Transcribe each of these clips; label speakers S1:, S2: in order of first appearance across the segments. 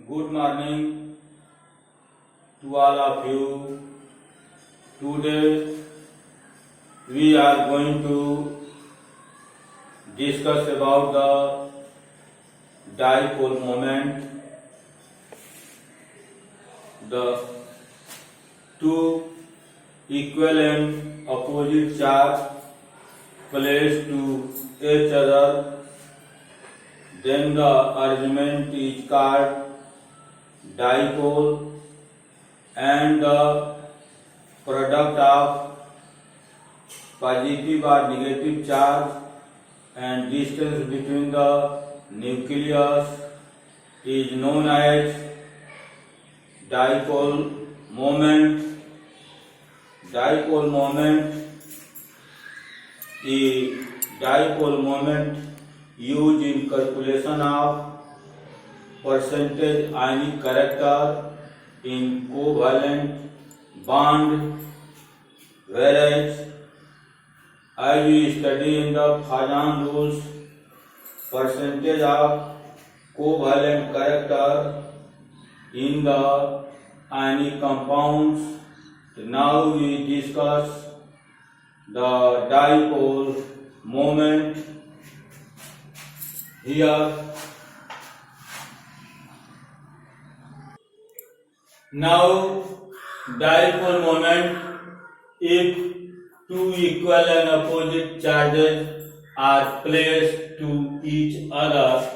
S1: Good morning to all of you. Today we are going to discuss about the dipole moment. The two equal and opposite charge placed to each other, then the arrangement is called dipole, and the product of positive or negative charge and distance between the nucleus is known as dipole moment. Dipole moment is dipole moment used in calculation of percentage ionic character in covalent bond, whereas as we study in the Fajan rules, percentage of covalent character in the ionic compounds. Now we discuss the dipole moment. Here now dipole moment, if two equal and opposite charges are placed to each other,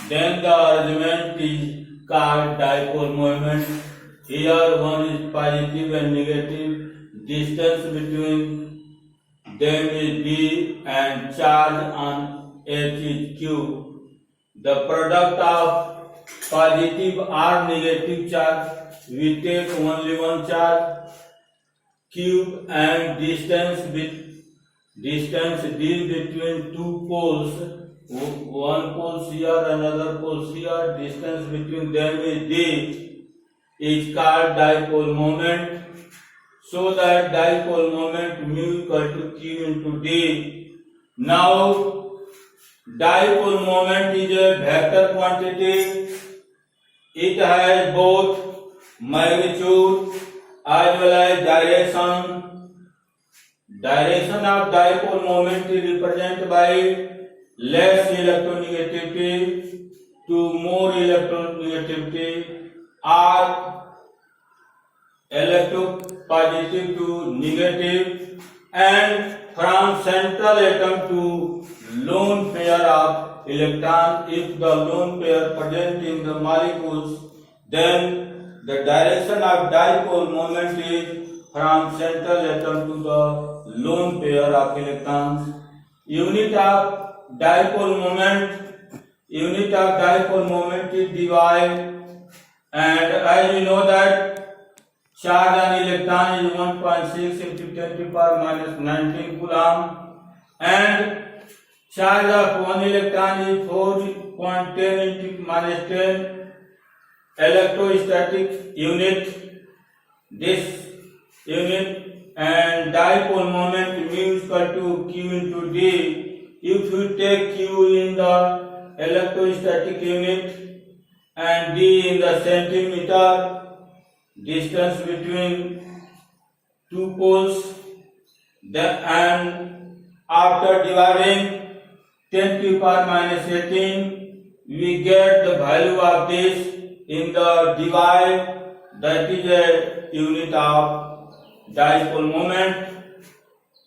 S1: then the arrangement is called dipole moment. Here one is positive and negative, distance between them is d, and charge on H is q. The product of positive or negative charge, we take only one charge q, and distance d between two poles, one pole here, another pole here, distance between them is d, is called dipole moment. So that dipole moment mu equal to q into d. Now dipole moment is a vector quantity. It has both magnitude as well as direction. Direction of dipole moment is represented by less electronegativity to more electronegativity, or electropositive to negative, and from central atom to lone pair of electron. If the lone pair present in the molecules, then the direction of dipole moment is from central atom to the lone pair of electrons. Unit of dipole moment is dY, and as we know that charge on electron is 1.6 into 10 to the power minus 19 coulomb, and charge of one electron is 4.10 into minus 10 electrostatic unit. This unit, and dipole moment mu is equal to q into d. If you take q in the electrostatic unit and d in the centimeter, distance between two poles, and after dividing 10 to the power minus 18, we get the value of this in the divide. That is a unit of dipole moment.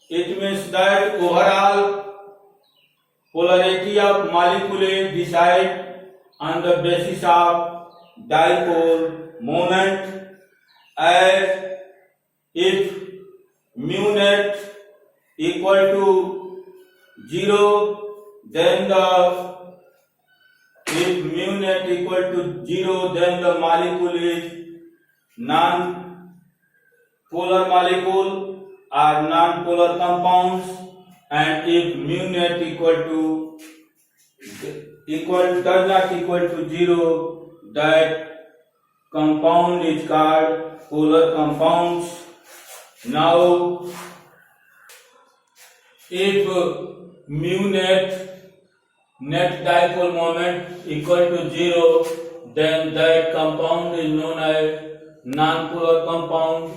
S1: It means that overall polarity of molecule is decided on the basis of dipole moment. As if mu net equal to 0, then the molecule is non-polar molecule or non-polar compounds, and if mu net does not equal to 0, that compound is called polar compounds. Now if mu net dipole moment equal to 0, then that compound is known as non-polar compound.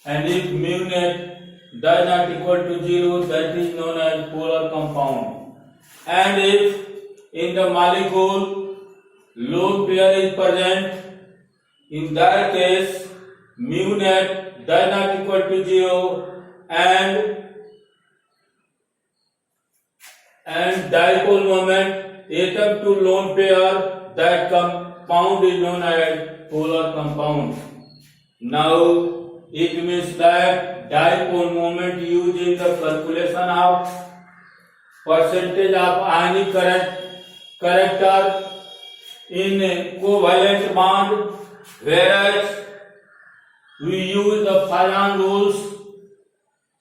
S1: And if mu net does not equal to 0, that is known as polar compound. And if in the molecule lone pair is present, in that case mu net does not equal to 0 and dipole moment atom to lone pair, that compound is known as polar compound. Now it means that dipole moment used in the calculation of percentage of ionic character in covalent bond, whereas we use the Fajan rules.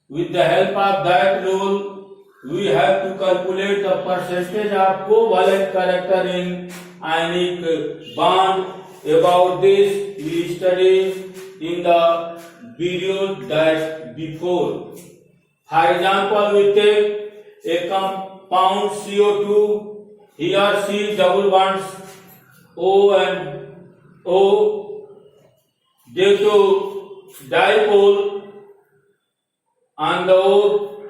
S1: With the help of that rule, we have to calculate the percentage of covalent character in ionic bond. About this we studied in the video that before. For example, we take a compound CO2. Here C double bonds O and O due to dipole on the O,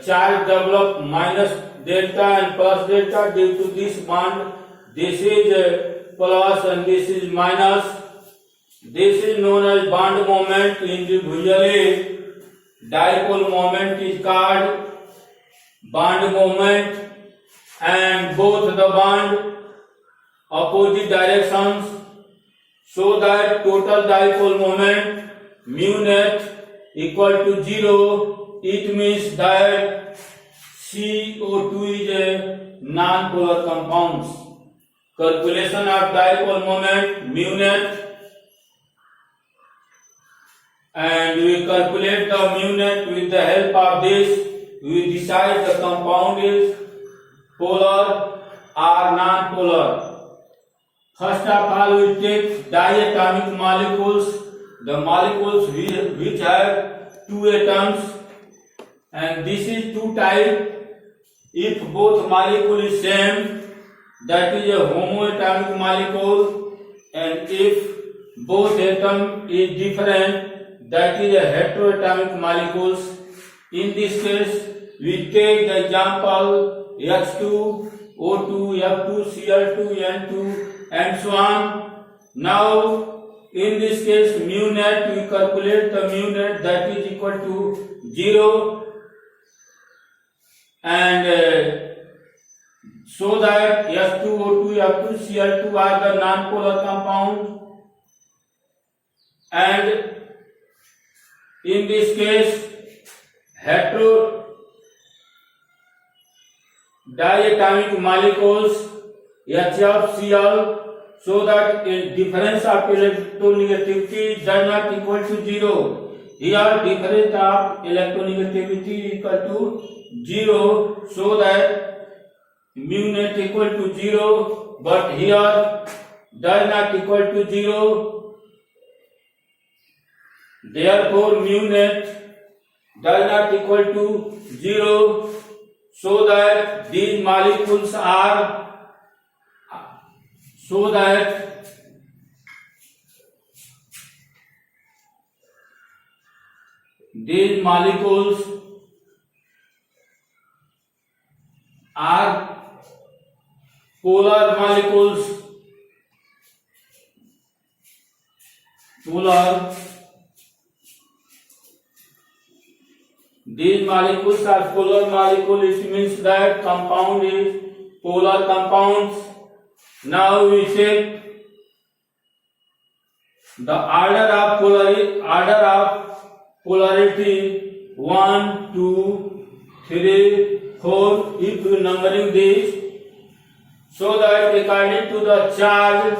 S1: charge develop minus delta and plus delta due to this bond. This is plus and this is minus. This is known as bond moment. Individually, dipole moment is called bond moment, and both the bond opposite directions, so that total dipole moment mu net equal to 0. It means that CO2 is a non-polar compound. Calculation of dipole moment mu net, and we calculate the mu net. With the help of this, we decide the compound is polar or non-polar. First of all, we take diatomic molecules, the molecules which have two atoms, and this is two type. If both molecule is same, that is a homoatomic molecule, and if both atom is different, that is a heteroatomic molecules. In this case, we take the example H2, O2, F2, Cl2, N2, and so on. Now, in this case, mu net, we calculate the mu net, that is equal to 0, and so that H2, O2, F2, Cl2 are the non-polar compound, and in this case, diatomic molecules HFCl, so that a difference of electronegativity does not equal to 0. Here difference of electronegativity equal to 0, so that mu net equal to 0, but here does not equal to 0. Therefore mu net does not equal to 0, so that these molecules are these molecules are polar molecules. These molecules are polar molecules. It means that compound is polar compounds. Now we take the order of polarity 1, 2, 3, 4. If you numbering this, so that according to the charge,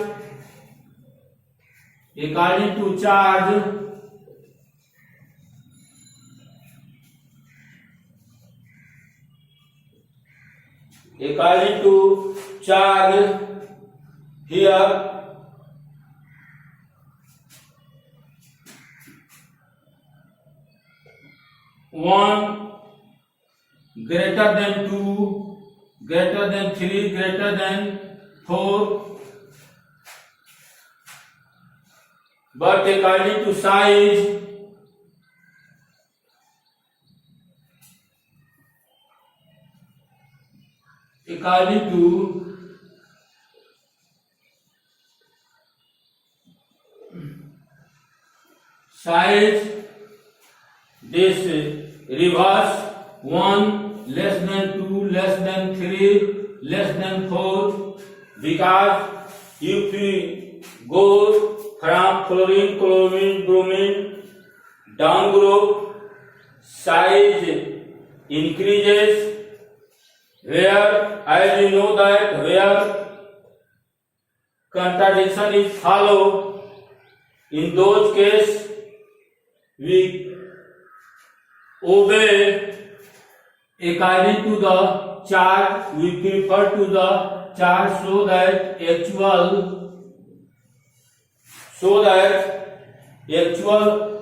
S1: according to charge here one greater than 2, greater than 3, greater than 4, but according to size, according to size, this reverse 1 less than 2 less than 3 less than 4, because if we go from fluorine, chlorine, bromine down group, size increases. Where, as you know that where contradiction is followed, in those cases we obey according to the chart. We prefer to the chart so that actual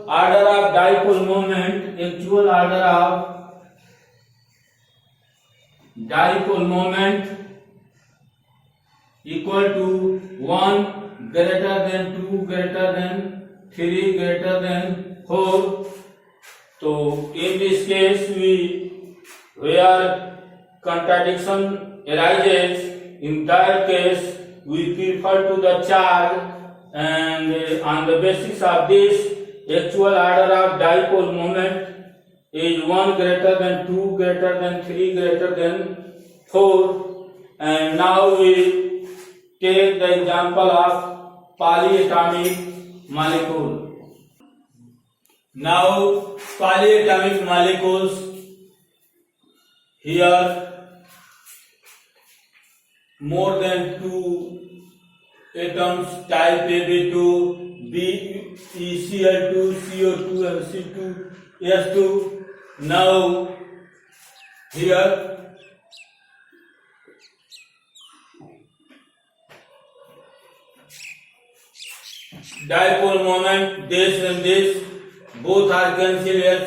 S1: order of dipole moment, equal to 1 greater than 2 greater than 3 greater than 4. So in this case, where contradiction arises, in that case we prefer to the chart, and on the basis of this, actual order of dipole moment is 1 greater than 2 greater than 3 greater than 4. And now we take the example of polyatomic molecule. Now polyatomic molecules, here more than 2 atoms, type AB2, BeCl2, CO2 and C2S2. Now here dipole moment, this and this both are cancelled as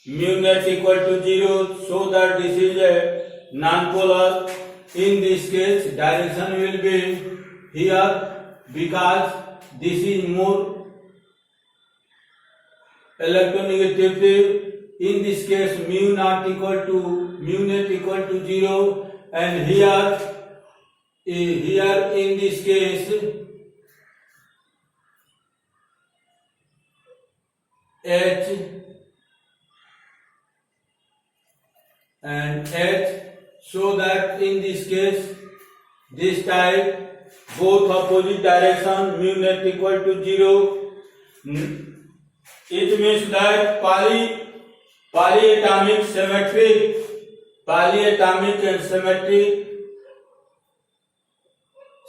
S1: mu net equal to 0, so that this is a non-polar. In this case, direction will be here, because this is more electronegativity. In this case, mu net equal to 0, and here in this case H and H, so that in this case, this type, both opposite direction, mu net equal to 0. It means that polyatomic and symmetric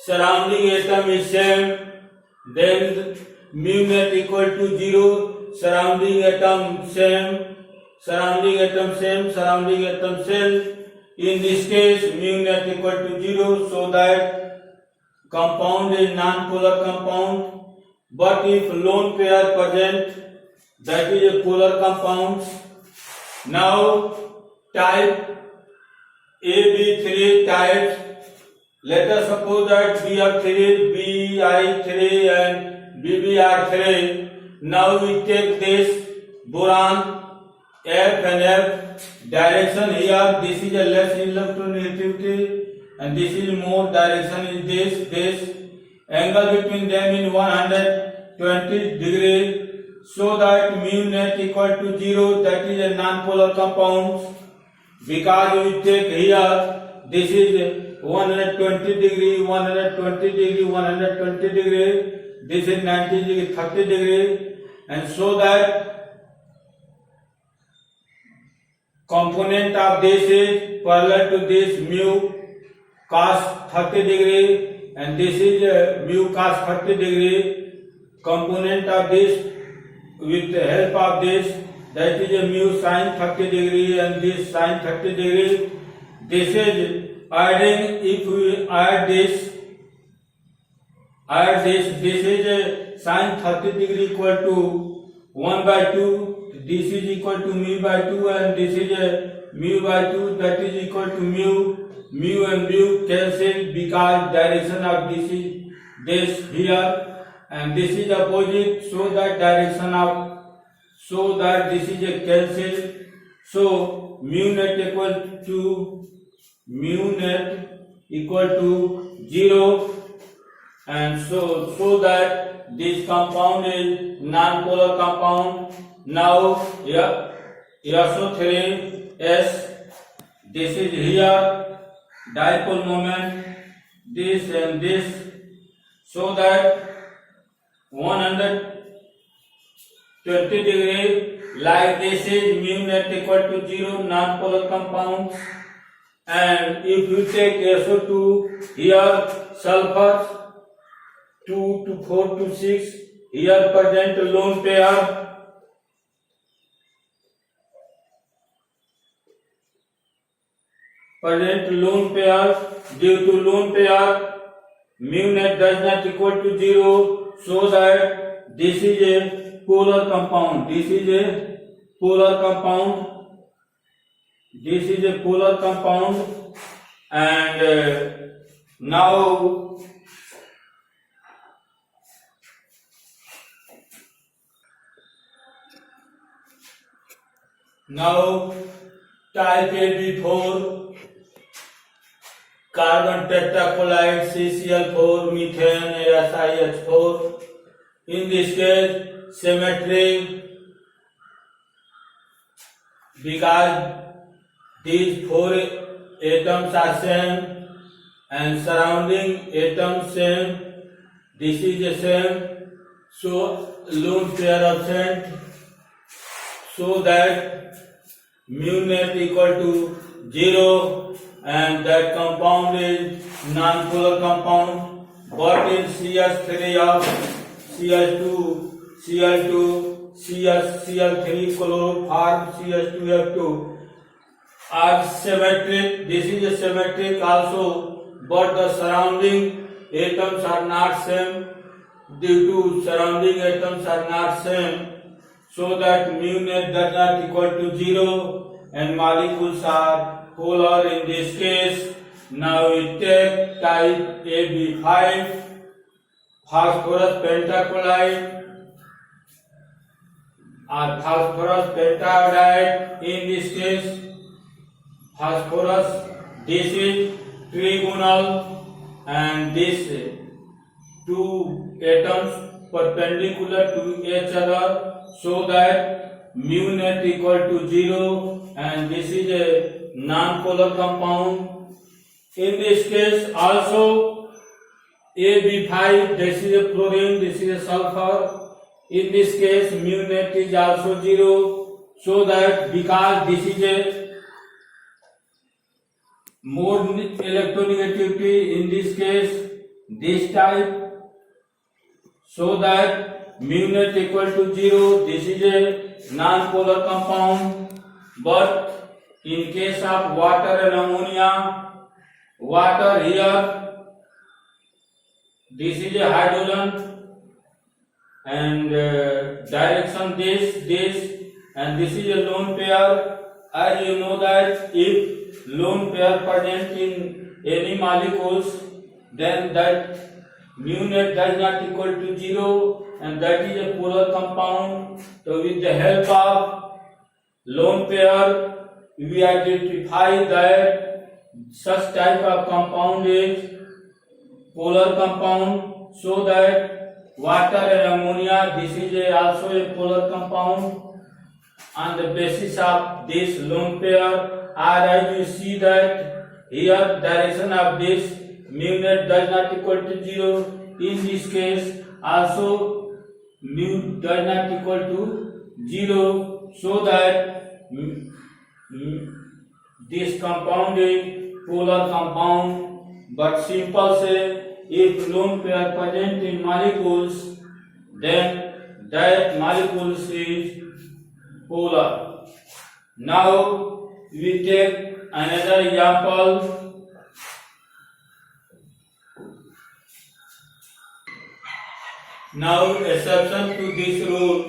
S1: surrounding atom is same, then mu net equal to 0, surrounding atom same. In this case, mu net equal to 0, so that compound is non-polar compound. But if lone pair present, that is a polar compound. Now type AB3 types. Let us suppose that BF3, BI3 and BBr3. Now we take this boron F and F, direction here, this is a less electronegativity and this is more, direction is this. Angle between them is 120 degree, so that mu net equal to 0, that is a non-polar compound. Because we take here, this is 120 degree, 120 degree, 120 degree, this is 90 degree, 30 degree, and so that component of this is parallel to this mu cos 30 degree, and this is mu cos 30 degree. Component of this with the help of this, that is a mu sin 30 degree and this sin 30 degree. This is adding, if we add this is a sin 30 degree equal to 1 by 2, this is equal to mu by 2, and this is a mu by 2, that is equal to mu and mu cancel, because direction of this is this here, and this is opposite, so that direction of, so that this is a cancel. So mu net equal to 0, and so that this compound is non-polar compound. Now SO3 S, this is here dipole moment, this and this, so that 120 degree, like this is mu net equal to 0, non-polar compounds. And if you take SO2 here, sulfur 2 to 4 to 6, here present lone pair. Due to lone pair, mu net does not equal to 0, so that this is a polar compound. This is a polar compound, and now type AB4, carbon tetrachloride, CCl4, methane, SiH4. In this case, symmetry, because these 4 atoms are same and surrounding atoms same, this is the same, so lone pair absent, so that mu net equal to 0, and that compound is non-polar compound. But in CH3 of Cl3 chloroform CH2F2 are symmetric. This is a symmetric also, but the surrounding atoms are not same. Due to surrounding atoms are not same, so that mu net does not equal to 0, and molecules are polar in this case. Now we take type AB5, phosphorus pentachloride or phosphorus pentadiide. In this case, phosphorus, this is trigonal, and these 2 atoms perpendicular to each other, so that mu net equal to 0, and this is a non-polar compound. In this case also AB5, this is a fluorine, this is a sulfur. In this case mu net is also 0, so that because this is a more electronegativity, in this case this type, so that mu net equal to 0, this is a non-polar compound. But in case of water and ammonia, water here, this is a hydrogen, and direction this, and this is a lone pair. As you know that if lone pair present in any molecules, then that mu net does not equal to 0, and that is a polar compound. So with the help of lone pair, we identify that such type of compound is polar compound, so that water and ammonia, this is also a polar compound. On the basis of this lone pair, as you see that here direction of this mu net does not equal to 0. In this case also mu does not equal to 0, so that this compound is polar compound. But simple say, if lone pair present in molecules, then that molecules is polar. Now we take another example. Now exception to this rule,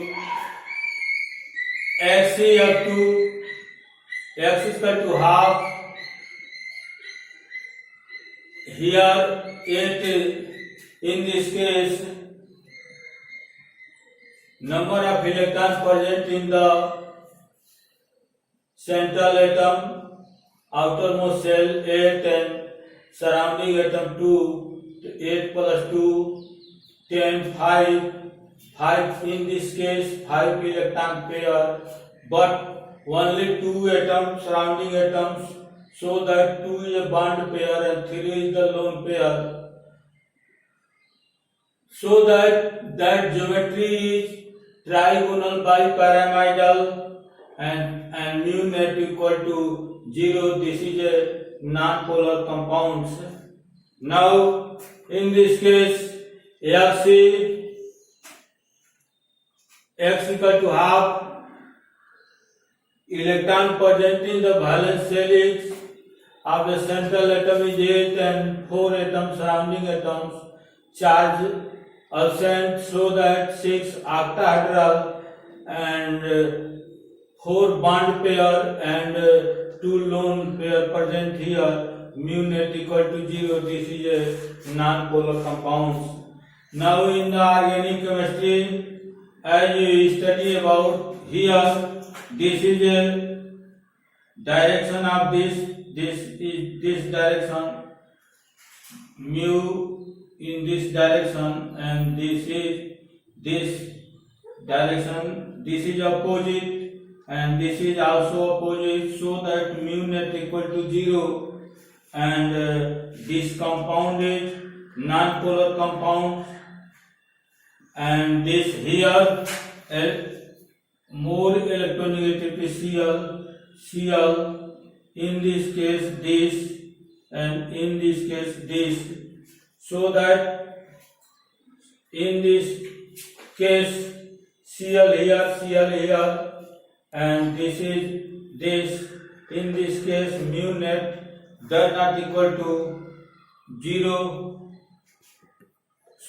S1: HCl2, X is equal to half. Here it, in this case number of electrons present in the central atom, outermost shell 8 and surrounding atom 2, 8 plus 2, 10, 5. 5 in this case 5 electron pair, but only 2 atoms surrounding atoms, so that 2 is a bond pair and 3 is the lone pair, so that geometry is trigonal bipyramidal and mu net equal to 0. This is a non-polar compounds. Now in this case X equal to half electron present in the valence shell is of the central atom is 8 and 4 atoms surrounding atoms charge absent, so that 6 octahedral and 4 bond pair and 2 lone pair present here. Mu net equal to 0. This is a non-polar compounds. Now in the organic chemistry, as you study about here, this is a direction of this direction, mu in this direction, and this is this direction. This is opposite and this is also opposite, so that mu net equal to 0. And this compound is non-polar compound, and this here more electronegativity Cl, in this case this, and in this case this, so that in this case Cl here, and this is this. In this case mu net does not equal to 0,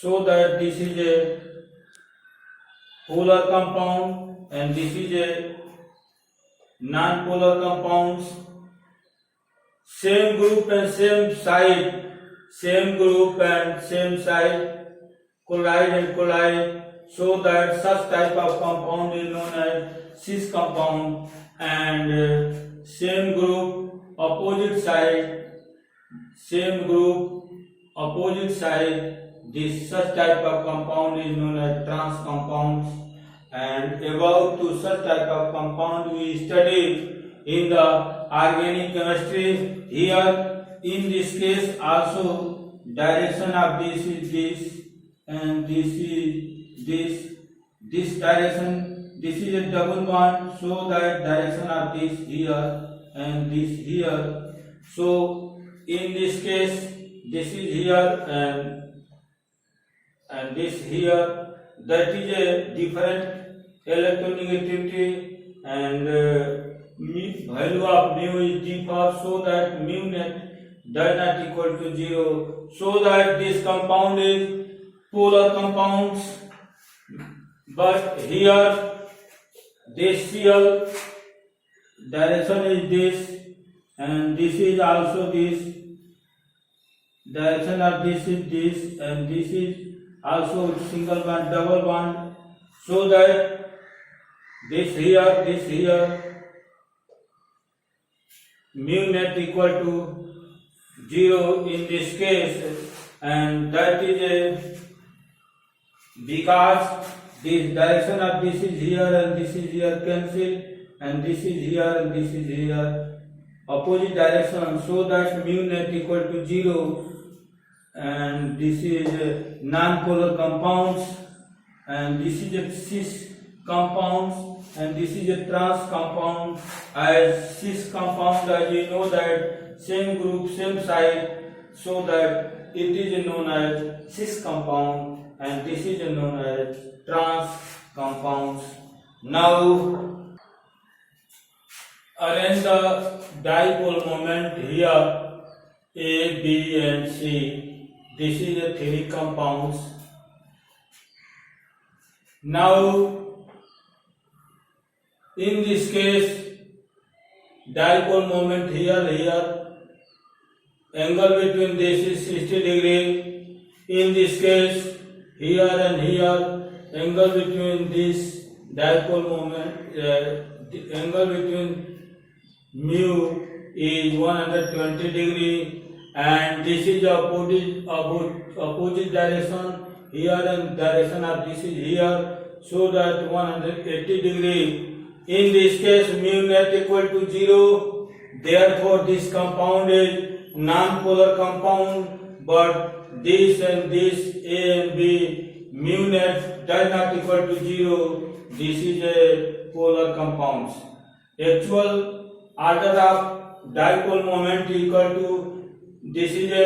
S1: so that this is a polar compound and this is a non-polar compounds. Same group and same side, collide and collide, so that such type of compound is known as cis compound. And same group opposite side, this such type of compound is known as trans compounds. And about to such type of compound we studied in the organic chemistry. Here in this case also direction of this is this, and this is this direction. This is a double bond, so that direction of this here and this here. So in this case this is here and this here. That is a different electronegativity, and value of mu is differ, so that mu net does not equal to 0, so that this compound is polar compounds. But here this Cl direction is this, and this is also this. Direction of this is this, and this is also single bond, double bond, so that this here, mu net equal to 0 in this case, and that is a because this direction of this is here and this is here cancel, and this is here and this is here opposite direction, so that mu net equal to 0. And this is non-polar compounds, and this is a cis compounds, and this is a trans compound. As cis compound, as you know that same group, same side, so that it is known as cis compound, and this is known as trans compounds. Now arrange the dipole moment here, A, B and C. This is the 3 compounds. Now in this case dipole moment here, angle between this is 60 degree. In this case here and here angle between this dipole moment, the angle between mu is 120 degree, and this is opposite direction here, and direction of this is here, so that 180 degree. In this case, mu net equal to 0. Therefore, this compound is non-polar compound, but this and this A and B, mu net does not equal to 0. This is a polar compounds. Actual order of dipole moment equal to, this is a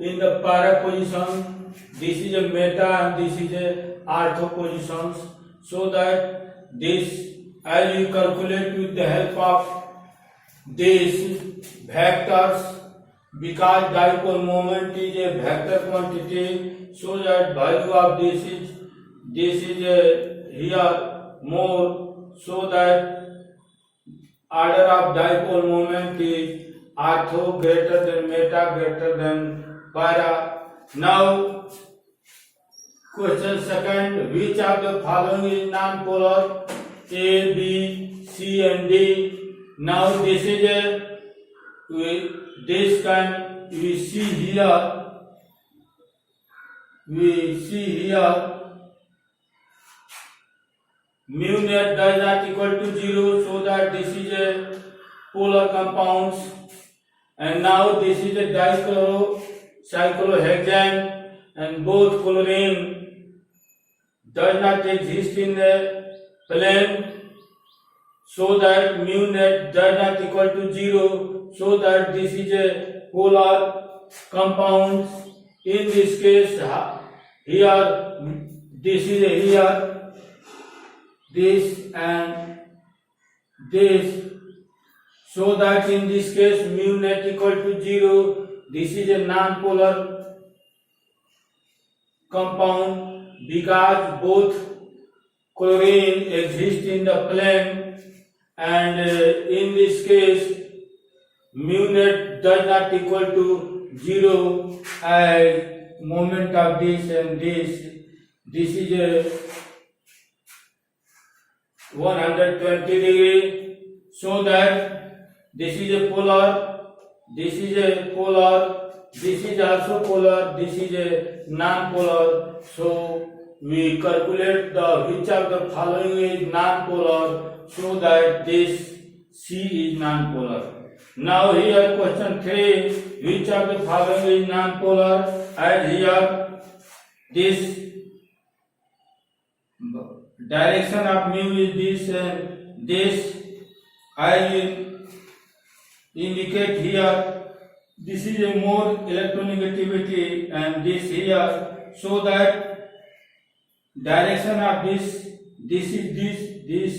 S1: in the para position, this is a meta, and this is a ortho positions, so that this, as you calculate with the help of these vectors, because dipole moment is a vector quantity, so that value of this is a here more, so that order of dipole moment is ortho greater than meta greater than para. Now question second, which of the following is non-polar? A, B, C and D. Now this is a, this can we see here, mu net does not equal to 0, so that this is a polar compounds. And now this is a cyclohexane, and both chlorine does not exist in the plane, so that mu net does not equal to 0, so that this is a polar compound. In this case, here this is a here, this and this, so that in this case mu net equal to 0. This is a non-polar compound, because both chlorine exist in the plane, and in this case mu net does not equal to 0, as moment of this and this is a 120 degree, so that this is a polar, this is a polar, this is also polar, this is a non-polar. So we calculate the which of the following is non-polar, so that this C is non-polar. Now here question 3, which of the following is non-polar? As here this direction of mu is this, and this I will indicate here, this is a more electronegativity, and this here, so that direction of this is this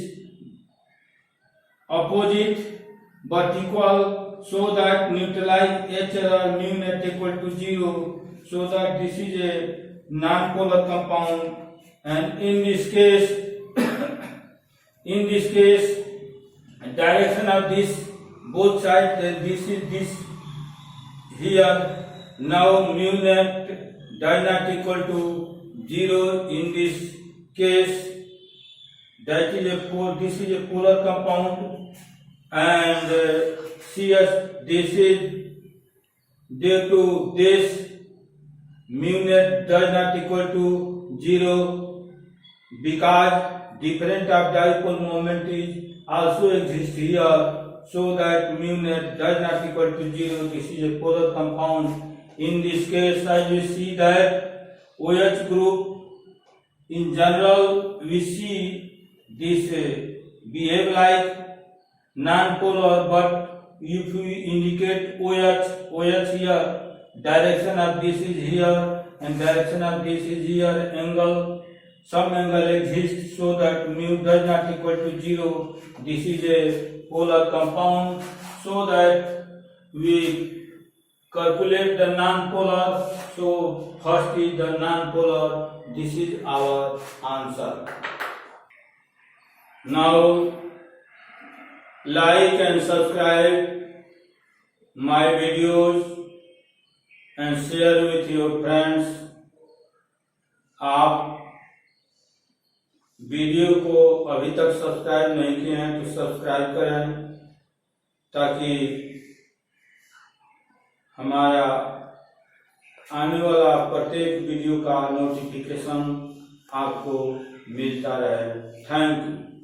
S1: opposite but equal, so that neutralize H or mu net equal to 0, so that this is a non-polar compound. And in this case direction of this both sides, this is this here. Now mu net does not equal to 0 in this case, that is this is a polar compound, and CS, this is due to this mu net does not equal to 0, because different of dipole moment is also exist here, so that mu net does not equal to 0. This is a polar compound. In this case, as we see that OH group in general, we see this behave like non-polar, but if we indicate OH here, direction of this is here and direction of this is here, angle, some angle exists, so that mu does not equal to 0. This is a polar compound, so that we calculate the non-polar. So first is the non-polar. This is our answer. Now like and subscribe my videos and share with your friends. आप video को अभी तक subscribe नहीं किए हैं तो subscribe करें, ताकि हमारा आने वाला प्रत्येक वीडियो का नोटिफिकेशन आपको मिलता रहे। Thank you.